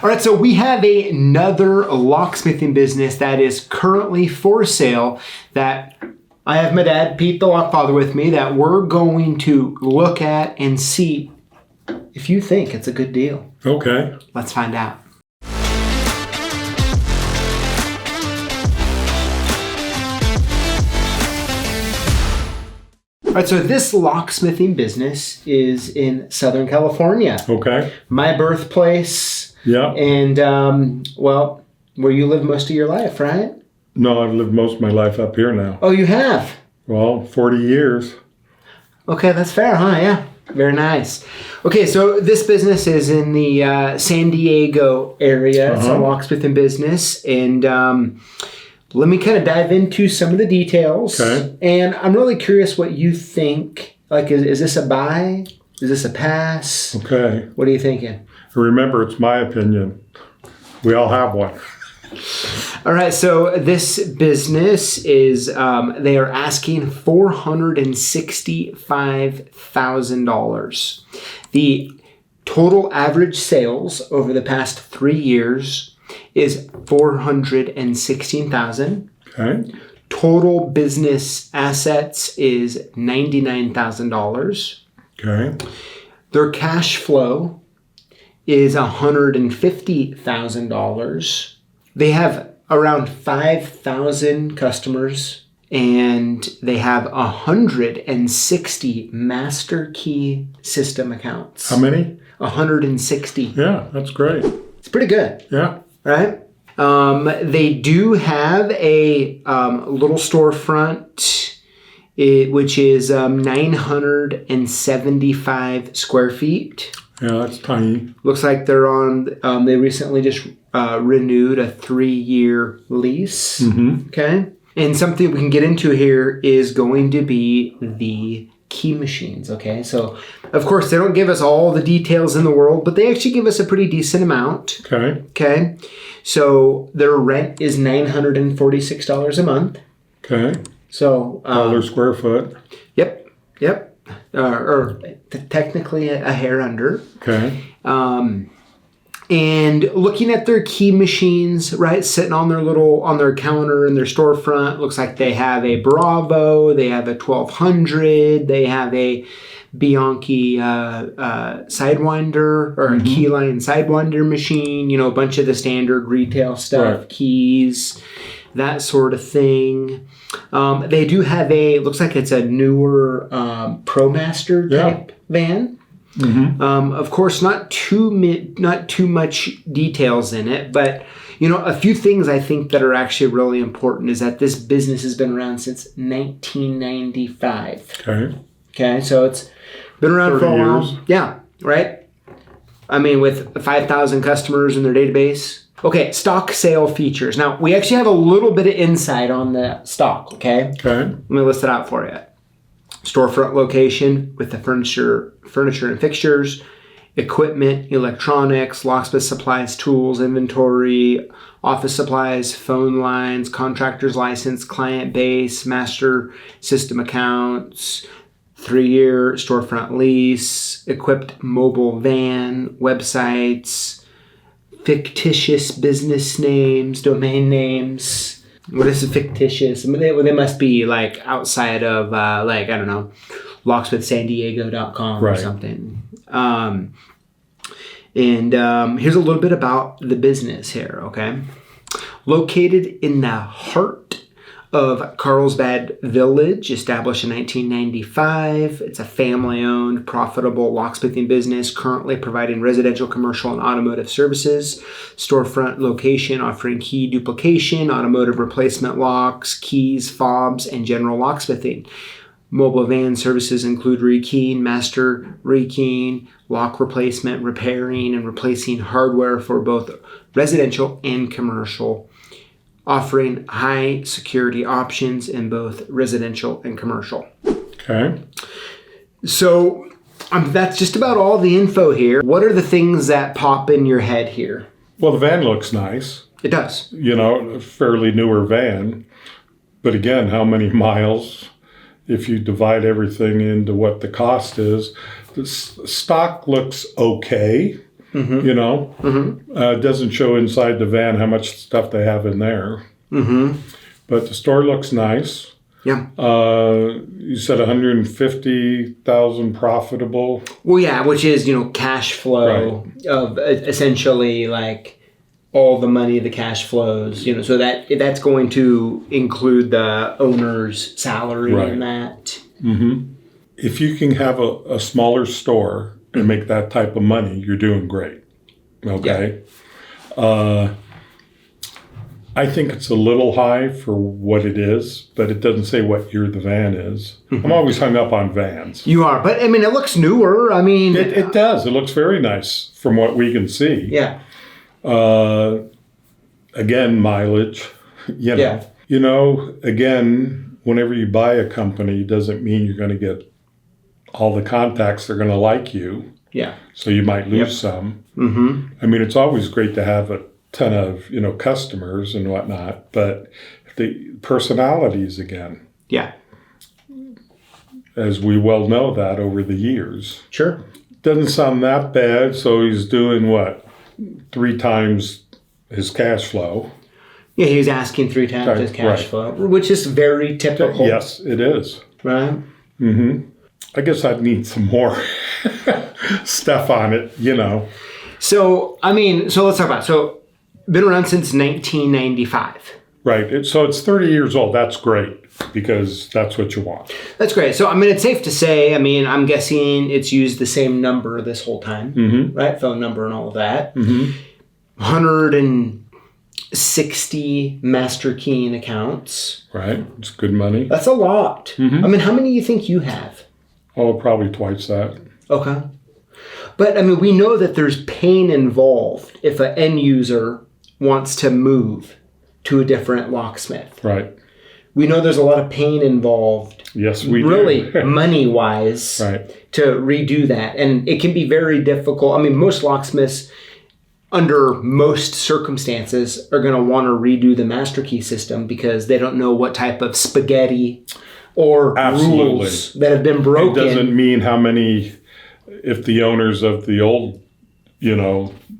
All right, so we have another locksmithing business that is currently for sale that I have my dad, Pete the Lockfather, with me that we're going to look at and see if you think it's a good deal. Okay. Let's find out. All right, so this locksmithing business is in Southern California. Okay. My birthplace. Yeah. And, well, where you live most of your life, right? No, I've lived most of my life up here now. Oh, you have? Well, 40 years. Okay, that's fair, huh? Yeah. Very nice. Okay, so this business is in the San Diego area. It's a locksmithing business. And let me kind of dive into some of the details. Okay. And I'm really curious what you think. Like, is this a buy? Is this a pass? Okay. What are you thinking? Remember, it's my opinion. We all have one. All right, so this business is, they are asking $465,000. The total average sales over the past 3 years is $416,000. Okay. Total business assets is $99,000. Okay. Their cash flow is $150,000. They have around 5,000 customers, and they have 160 master key system accounts. How many? 160. Yeah, that's great. It's pretty good. Yeah. Right? They do have a little storefront, which is 975 square feet. Yeah, that's tiny. Looks like they're on, they recently just renewed a 3-year lease. Mm-hmm. Okay. And something we can get into here is going to be the key machines. Okay. So, of course, they don't give us all the details in the world, but they actually give us a pretty decent amount. Okay. Okay. So, their rent is $946 a month. Okay. So, $1 square foot. Yep. Yep. Or technically a hair under. Okay. And looking at their key machines, right, sitting on their counter in their storefront, looks like they have a Bravo, they have a 1200, they have a Bianchi Sidewinder or a Keyline Sidewinder machine, a bunch of the standard retail stuff, keys, that sort of thing. They do have looks like it's a newer ProMaster type van. Mm-hmm. Of course, not too much details in it, but a few things I think that are actually really important is that this business has been around since 1995. Okay. Okay, so it's been around for a while. Years. Yeah, right. I mean, with 5,000 customers in their database. Okay, stock sale features. Now, we actually have a little bit of insight on the stock, okay? Okay. Let me list it out for you. Storefront location with the furniture and fixtures, equipment, electronics, locksmith supplies, tools, inventory, office supplies, phone lines, contractor's license, client base, master system accounts, 3-year storefront lease, equipped mobile van, websites, fictitious business names, domain names. What is fictitious? I mean, they must be like outside of I don't know, locksmithsandiego.com or something. And here's a little bit about the business here, okay? Located in the heart of Carlsbad Village, established in 1995. It's a family-owned, profitable locksmithing business, currently providing residential, commercial, and automotive services. Storefront location offering key duplication, automotive replacement locks, keys, fobs, and general locksmithing. Mobile van services include rekeying, master rekeying, lock replacement, repairing, and replacing hardware for both residential and commercial, offering high security options in both residential and commercial. Okay. So that's just about all the info here. What are the things that pop in your head here? Well, the van looks nice. It does. A fairly newer van. But again, how many miles? If you divide everything into what the cost is, the stock looks okay. you know. It doesn't show inside the van how much stuff they have in there. But the store looks nice. Yeah. You said 150,000 profitable. Well, yeah, which is, cash flow of essentially like all the money, the cash flows, so that's going to include the owner's salary in that. If you can have a smaller store and make that type of money, you're doing great. Okay. Yeah. I think it's a little high for what it is, but it doesn't say what year the van is. I'm always hung up on vans. You are, but it looks newer. It does. It looks very nice from what we can see. Yeah. Again, mileage. Yeah. Again, whenever you buy a company, doesn't mean you're going to get all the contacts that are going to like you. Yeah. So you might lose some. It's always great to have a ton of, customers and whatnot, but the personalities again. Yeah. As we well know that over the years. Sure. Doesn't sound that bad, so he's doing what? 3 times his cash flow. Yeah, he was asking 3 times his cash flow, which is very typical. Yes, it is. Right? I guess I'd need some more stuff on it, So, so let's talk about it. So, been around since 1995. Right. So it's 30 years old. That's great because that's what you want. That's great. So, it's safe to say, I'm guessing it's used the same number this whole time, right? Phone number and all of that. 160 master keying accounts. Right. It's good money. That's a lot. How many do you think you have? Oh, probably twice that. Okay. But, we know that there's pain involved if an end user wants to move to a different locksmith. Right. We know there's a lot of pain involved. Yes, we really, do. money-wise, to redo that. And it can be very difficult. Most locksmiths, under most circumstances, are going to want to redo the master key system because they don't know what type of spaghetti or rules that have been broken. It doesn't mean how many, if the owners of the old,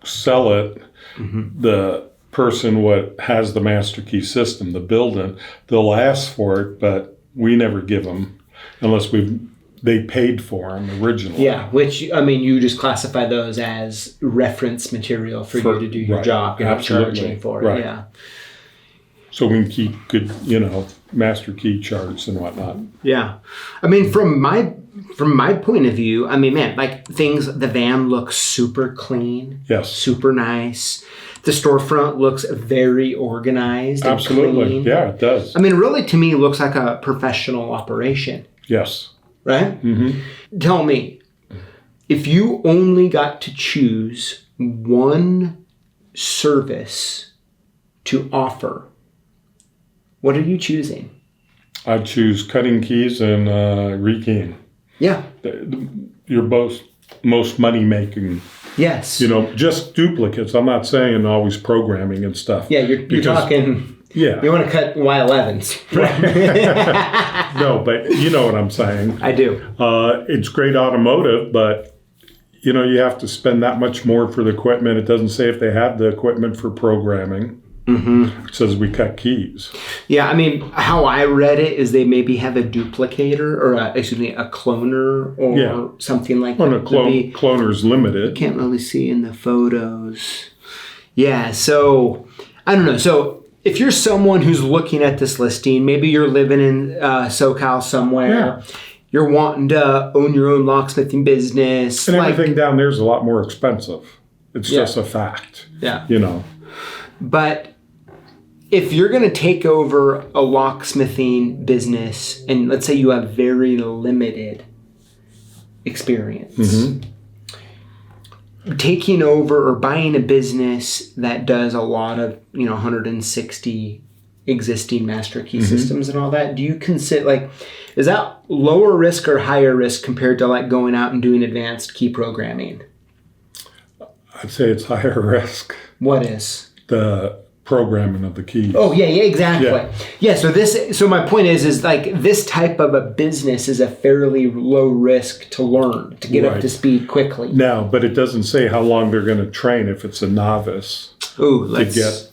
sell it, the person what has the master key system, the building, they'll ask for it, but we never give them unless they paid for them originally. Yeah, which, you just classify those as reference material for you to do your job. You're not charging for it. Yeah. So we can keep good, master key charts and whatnot. Yeah. From my point of view, the van looks super clean. Yes. Super nice. The storefront looks very organized. Absolutely. And clean. Yeah, it does. Really, to me, it looks like a professional operation. Yes. Right? Tell me, if you only got to choose one service to offer, what are you choosing? I'd choose cutting keys and rekeying. Yeah. You're both most money-making. Yes. Just duplicates. I'm not saying always programming and stuff. Yeah, you're talking... Yeah. You want to cut Y11s. No, but you know what I'm saying. I do. It's great automotive, but, you have to spend that much more for the equipment. It doesn't say if they have the equipment for programming. It says we cut keys. Yeah, how I read it is they maybe have a duplicator or a cloner or something like that. Well, cloner's limited. You can't really see in the photos. Yeah, so I don't know. So if you're someone who's looking at this listing, maybe you're living in SoCal somewhere. Yeah. You're wanting to own your own locksmithing business. And everything down there is a lot more expensive. It's just a fact. Yeah. But if you're going to take over a locksmithing business, and let's say you have very limited experience, taking over or buying a business that does a lot of, 160 existing master key systems and all that, do you consider, is that lower risk or higher risk compared to going out and doing advanced key programming? I'd say it's higher risk. What is? The programming of the keys. Oh yeah, exactly. Yeah. So my point is like this type of a business is a fairly low risk to learn, to get up to speed quickly. Now, but it doesn't say how long they're going to train if it's a novice. Ooh, let's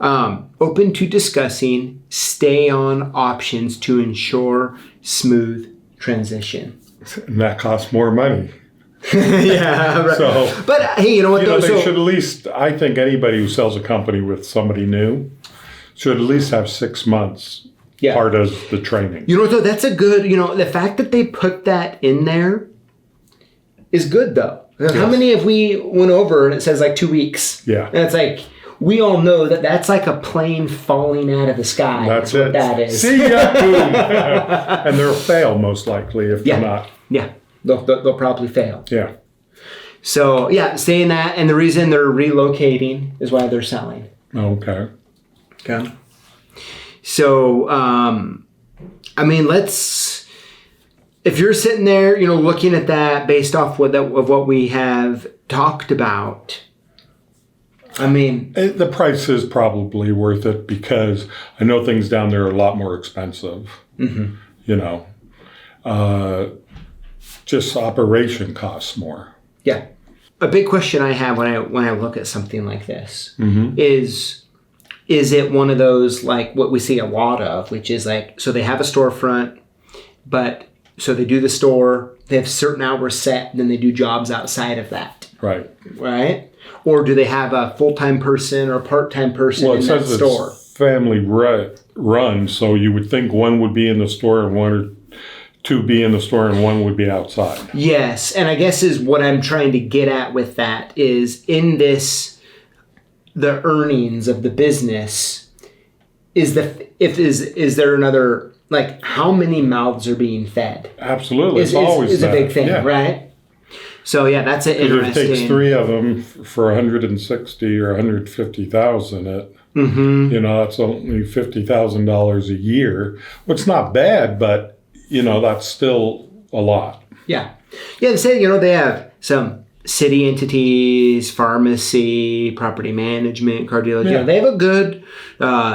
open to discussing stay on options to ensure smooth transition. And that costs more money. Yeah, right. So, but hey, you know what? They should at least. I think anybody who sells a company with somebody new should at least have 6 months. Part of the training. You know what? Though that's a good. You know, the fact that they put that in there is good, though. Yes. How many have we went over and it says like 2 weeks? Yeah, and it's like we all know that that's like a plane falling out of the sky. That's what it. That is. See ya, boom. And they'll fail most likely if they're not. Yeah. They'll probably fail. Yeah. So, saying that, and the reason they're relocating is why they're selling. Okay. Okay. So, I mean, if you're sitting there, you know, looking at that based off of what we have talked about, I mean... The price is probably worth it because I know things down there are a lot more expensive. Mm-hmm. You know. Just operation costs more. Yeah. A big question I have when I look at something like this is it one of those like what we see a lot of, which is like, so they have a storefront, but so they do the store, they have certain hours set, and then they do jobs outside of that. Right. Right? Or do they have a full-time person or a part-time person in that store? It's family run, so you would think one would be in the store and one or two be in the store and one would be outside. Yes, and I guess is what I'm trying to get at with that is in this, the earnings of the business is there another, like how many mouths are being fed? Absolutely, it's always a big thing, right? So that's an interesting. It takes 3 of them for 160 or 150,000. You know, that's only $50,000 a year, which is not bad, but you know, that's still a lot. Yeah. They say, you know, they have some city entities, pharmacy, property management, car dealers. Yeah. You know, they have a good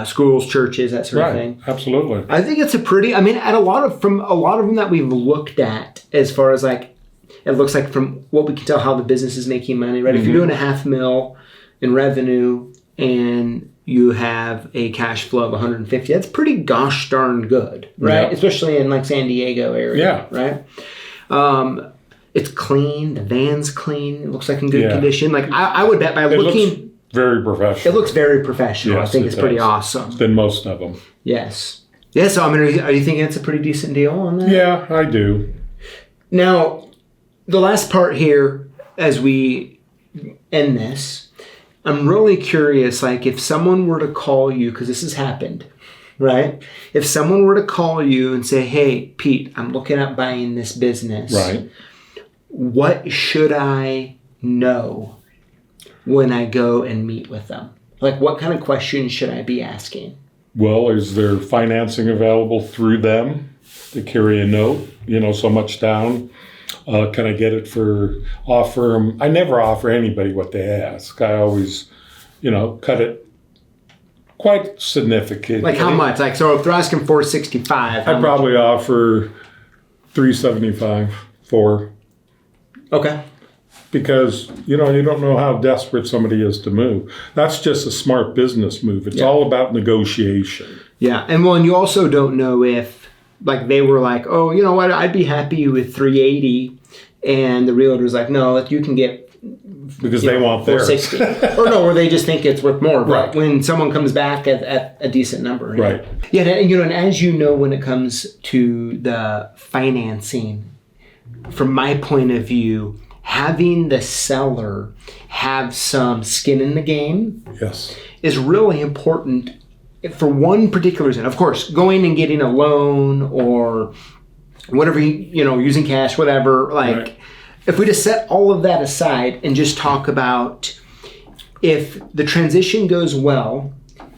schools, churches, that sort of thing. Absolutely. I think it's at a lot of them that we've looked at as far as like, it looks like from what we can tell how the business is making money, right? Mm-hmm. If you're doing $500,000 in revenue and you have a cash flow of 150. That's pretty gosh darn good, right? Yeah. Especially in like San Diego area, right? It's clean. The van's clean. It looks like in good condition. Like I would bet by looking, very professional. It looks very professional. Yes, I think it's pretty awesome. Than most of them. Yes. Yeah. So I mean, are you thinking it's a pretty decent deal on that? Yeah, I do. Now, the last part here, as we end this. I'm really curious, like if someone were to call you, because this has happened, right? If someone were to call you and say, hey, Pete, I'm looking at buying this business. Right. What should I know when I go and meet with them? Like what kind of questions should I be asking? Well, is there financing available through them to carry a note, you know, so much down? Can I get it offer them? I never offer anybody what they ask. I always, you know, cut it quite significant. Like how much? Like, so if they're asking $465, I'd probably offer $375, $4. Okay. Because, you know, you don't know how desperate somebody is to move. That's just a smart business move. It's all about negotiation. Yeah. And you also don't know if, like, they were like, oh, you know what, I'd be happy with $380. And the realtor's like, no, you can get... Because they want theirs. Or they just think it's worth more. But when someone comes back at a decent number. Right. Yeah, and, you know, and as you know, when it comes to the financing, from my point of view, having the seller have some skin in the game is really important for one particular reason. Of course, going and getting a loan or whatever, you know, using cash, whatever, like if we just set all of that aside and just talk about if the transition goes well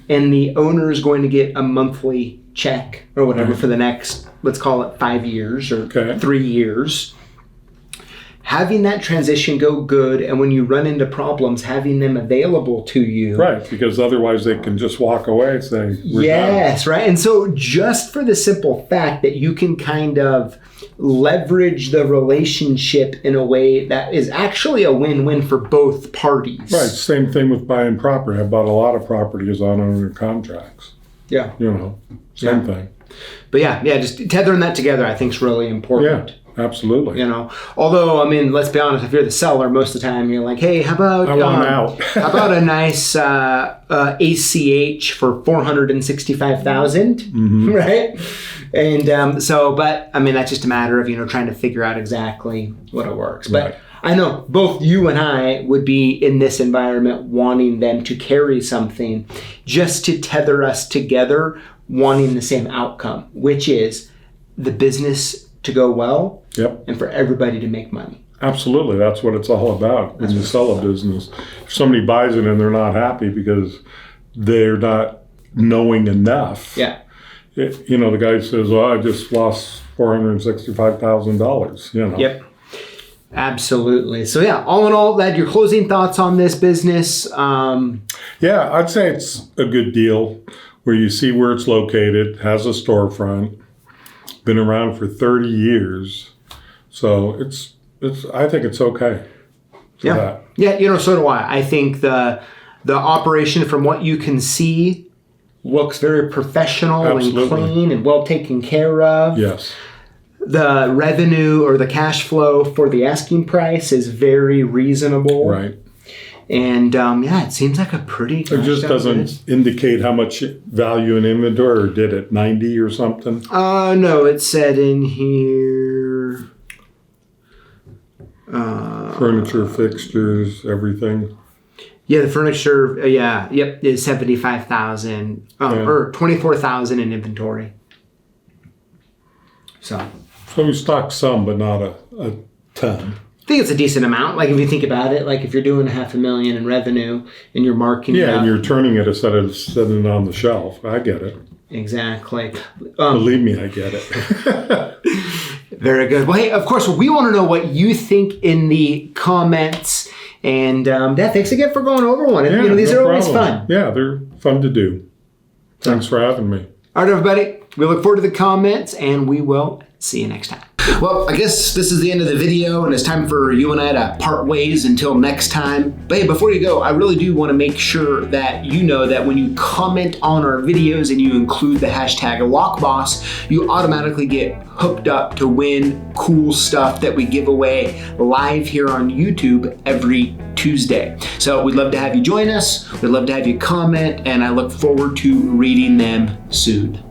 and the owner is going to get a monthly check or whatever for the next, let's call it 5 years or 3 years, having that transition go good, and when you run into problems, having them available to you. Right, because otherwise they can just walk away and say, we're yes, right. And so just for the simple fact that you can kind of leverage the relationship in a way that is actually a win-win for both parties. Right, same thing with buying property. I bought a lot of properties on owner contracts. Yeah. You know, same thing. But yeah, just tethering that together I think is really important. Yeah. Absolutely. You know, although, I mean, let's be honest, if you're the seller, most of the time you're like, hey, how about I want out. how about a nice ACH for $465,000, right? And but I mean, that's just a matter of, trying to figure out exactly what it works. But I know both you and I would be in this environment wanting them to carry something just to tether us together, wanting the same outcome, which is the business to go well. Yep. And for everybody to make money. Absolutely. That's what it's all about when you sell a business. If somebody buys it and they're not happy because they're not knowing enough. Yeah. The guy says, well, I just lost $465,000, Yep. Absolutely. So yeah, all in all, your closing thoughts on this business? Yeah, I'd say it's a good deal where you see where it's located, has a storefront, been around for 30 years. So I think it's okay. Yeah. Yeah, so do I. I think the operation, from what you can see, looks very professional and clean and well taken care of. Yes. The revenue or the cash flow for the asking price is very reasonable. Right. And it seems like a pretty. It just doesn't indicate how much value in inventory, or did it 90 or something? No, it said in here. Furniture, fixtures, everything. Yeah, the furniture. Is 75,000 or 24,000 in inventory. So we stock some, but not a ton. I think it's a decent amount. Like if you think about it, like if you're doing $500,000 in revenue and you're marking it up, and you're turning it instead of setting it on the shelf. I get it. Exactly. Believe me, I get it. Very good. Well, hey, of course, we want to know what you think in the comments. And thanks again for going over one. Yeah, these are always fun. Yeah, they're fun to do. Thanks for having me. All right, everybody. We look forward to the comments, and we will see you next time. Well, I guess this is the end of the video, and it's time for you and I to part ways until next time. But hey, before you go, I really do want to make sure that you know that when you comment on our videos and you include the hashtag LockBoss, you automatically get hooked up to win cool stuff that we give away live here on YouTube every Tuesday. So we'd love to have you join us. We'd love to have you comment, and I look forward to reading them soon.